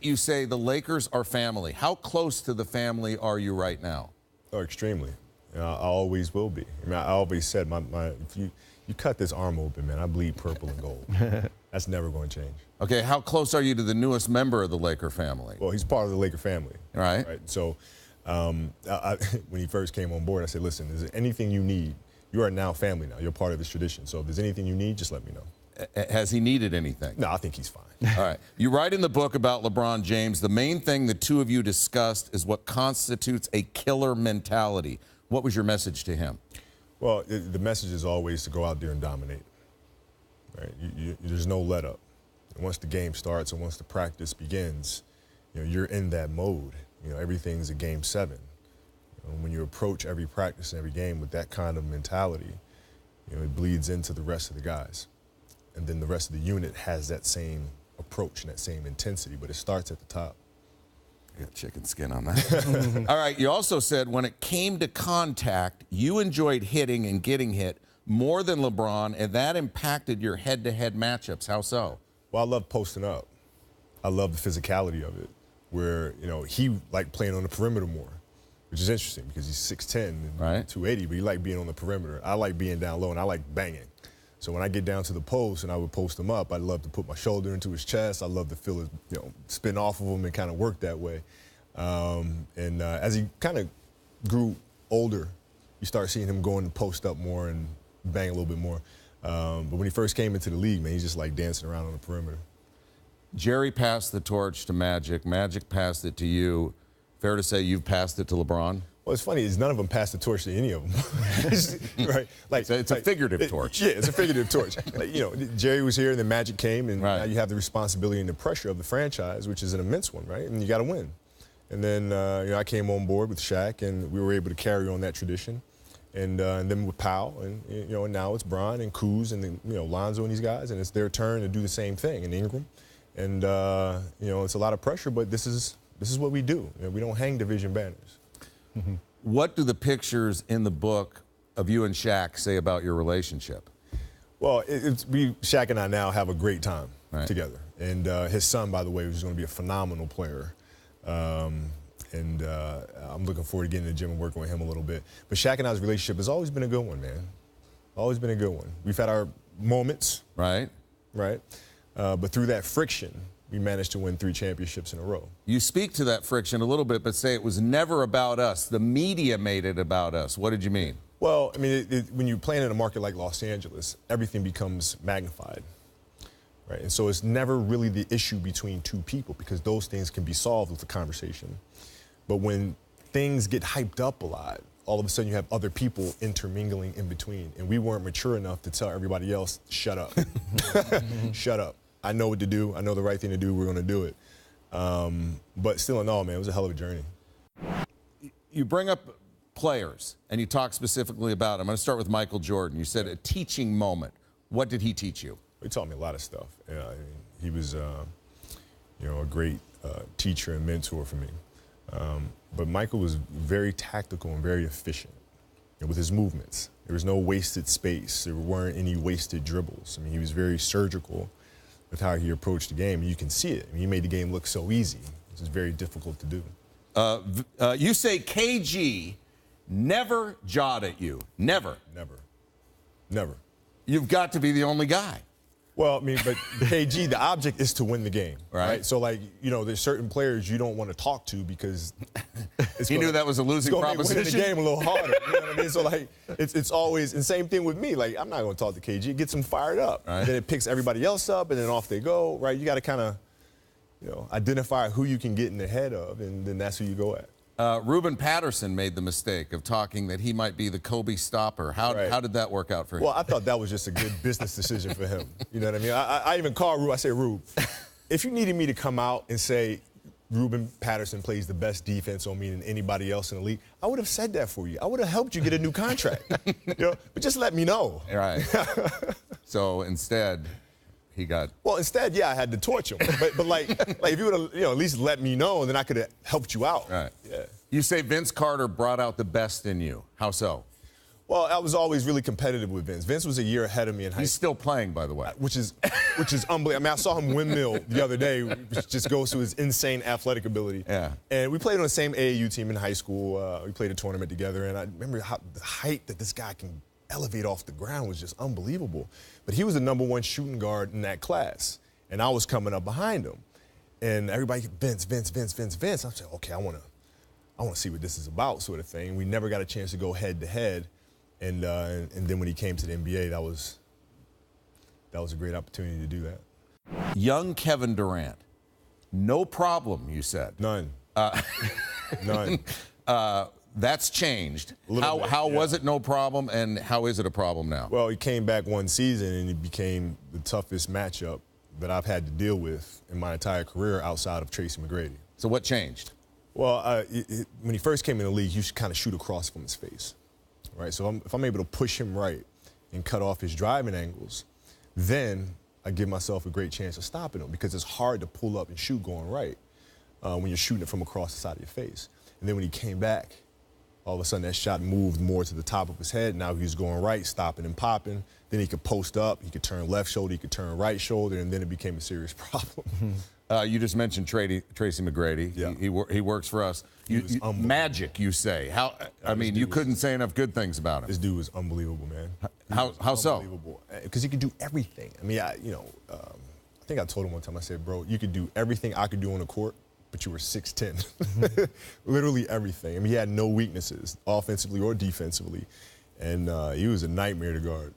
you say the Lakers are family. How close to the family are you right now? Oh, extremely. You know, I always will be. I mean, I always said, if you cut this arm open, man, I bleed purple and gold. That's never going to change. Okay, how close are you to the newest member of the Laker family? Well, he's part of the Laker family. Right. So when he first came on board, I said, listen, is there anything you need? You are now family now. You're part of this tradition. So if there's anything you need, just let me know. Has he needed anything? No, I think he's fine. All right. You write in the book about LeBron James, the main thing the two of you discussed is what constitutes a killer mentality. What was your message to him? Well, the message is always to go out there and dominate. Right? There's no let up. And once the game starts and once the practice begins, you know, you're in that mode. You know, everything's a game 7. When you approach every practice and every game with that kind of mentality, you know, it bleeds into the rest of the guys. And then the rest of the unit has that same approach and that same intensity, but it starts at the top. I got chicken skin on that. All right, you also said when it came to contact, you enjoyed hitting and getting hit more than LeBron, and that impacted your head-to-head matchups. How so? Well, I love posting up. I love the physicality of it, where, you know, he liked playing on the perimeter more, which is interesting because he's 6'10", and right, 280, but he liked being on the perimeter. I like being down low, and I like banging. So when I get down to the post and I would post him up, I'd love to put my shoulder into his chest. I love to feel his, you know, spin off of him and kind of work that way. As he kind of grew older, you start seeing him going to post up more and bang a little bit more. But when he first came into the league, man, he's just like dancing around on the perimeter. Jerry passed the torch to Magic. Magic passed it to you. Fair to say you've passed it to LeBron? Well, it's funny is none of them passed the torch to any of them. Right? Like it's a figurative torch. Yeah, it's a figurative torch. Like, you know, Jerry was here, and then Magic came, and right, now you have the responsibility and the pressure of the franchise, which is an immense one, right? And you got to win. And then you know, I came on board with Shaq, and we were able to carry on that tradition. And then with Powell, and you know, and now it's Bron and Kuz and then, you know, Lonzo and these guys, and it's their turn to do the same thing. And Ingram, and you know, it's a lot of pressure, but this is what we do. You know, we don't hang division banners. What do the pictures in the book of you and Shaq say about your relationship? Well, Shaq and I now have a great time together. And his son, by the way, is going to be a phenomenal player. I'm looking forward to getting in the gym and working with him a little bit. But Shaq and I's relationship has always been a good one, man. Always been a good one. We've had our moments. Right. But through that friction, we managed to win 3 championships in a row. You speak to that friction a little bit, but say it was never about us. The media made it about us. What did you mean? Well, I mean, when you're playing in a market like Los Angeles, everything becomes magnified. Right? And so it's never really the issue between two people because those things can be solved with a conversation. But when things get hyped up a lot, all of a sudden you have other people intermingling in between. And we weren't mature enough to tell everybody else, shut up. Shut up. I know what to do. I know the right thing to do. We're going to do it. But still in all, man, it was a hell of a journey. You bring up players, and you talk specifically about them. I'm going to start with Michael Jordan. You said a teaching moment. What did he teach you? He taught me a lot of stuff. I mean, he was, you know, a great teacher and mentor for me. But Michael was very tactical and very efficient with his movements. There was no wasted space. There weren't any wasted dribbles. I mean, he was very surgical with how he approached the game. And you can see it. I mean, he made the game look so easy. This is very difficult to do. You say KG never jawed at you. Never. Never. Never. You've got to be the only guy. Well, I mean, but KG, the object is to win the game, right? So, like, you know, there's certain players you don't want to talk to because he knew that was a losing proposition. It's going to make winning the game a little harder. You know what I mean? So, like, it's always the same thing with me. Like, I'm not going to talk to KG. It gets them fired up. Right. Then it picks everybody else up, and then off they go, right? You got to kind of, you know, identify who you can get in the head of, and then that's who you go at. Ruben Patterson made the mistake of talking that he might be the Kobe stopper. How did that work out for him? Well, I thought that was just a good business decision for him. You know what I mean? I even called Rube. I said, Rube, if you needed me to come out and say Ruben Patterson plays the best defense on me than anybody else in the league, I would have said that for you. I would have helped you get a new contract. You know? But just let me know. Right. So instead, he got... Well, instead, yeah, I had to torch him. But like if you would have, you know, at least let me know, then I could have helped you out. Right. Yeah. You say Vince Carter brought out the best in you. How so? Well, I was always really competitive with Vince. Vince was a year ahead of me in high school. He's still playing, by the way. Which is unbelievable. I mean, I saw him windmill the other day, which just goes to his insane athletic ability. Yeah. And we played on the same AAU team in high school. We played a tournament together, and I remember how the height that this guy can elevate off the ground was just unbelievable. But he was the #1 shooting guard in that class, and I was coming up behind him. And everybody, Vince. I said, okay, I want to see what this is about, sort of thing. We never got a chance to go head to head. And then when he came to the NBA, that was a great opportunity to do that. Young Kevin Durant, no problem, you said. None. None. That's changed. How was it no problem, and how is it a problem now? Well, he came back one season, and it became the toughest matchup that I've had to deal with in my entire career outside of Tracy McGrady. So what changed? Well, when he first came in the league, he used to kind of shoot across from his face. Right, so if I'm able to push him right and cut off his driving angles, then I give myself a great chance of stopping him, because it's hard to pull up and shoot going right when you're shooting it from across the side of your face. And then when he came back, all of a sudden that shot moved more to the top of his head. Now he's going right, stopping and popping. Then he could post up, he could turn left shoulder, he could turn right shoulder, and then it became a serious problem. You just mentioned Tracy McGrady. Yeah. He works for us. Magic, you say. I mean, you couldn't say enough good things about him. This dude was unbelievable, man. How so? Unbelievable. Because he could do everything. I mean, I think I told him one time, I said, bro, you could do everything I could do on the court, but you were 6'10". Literally everything. I mean, he had no weaknesses, offensively or defensively. And he was a nightmare to guard.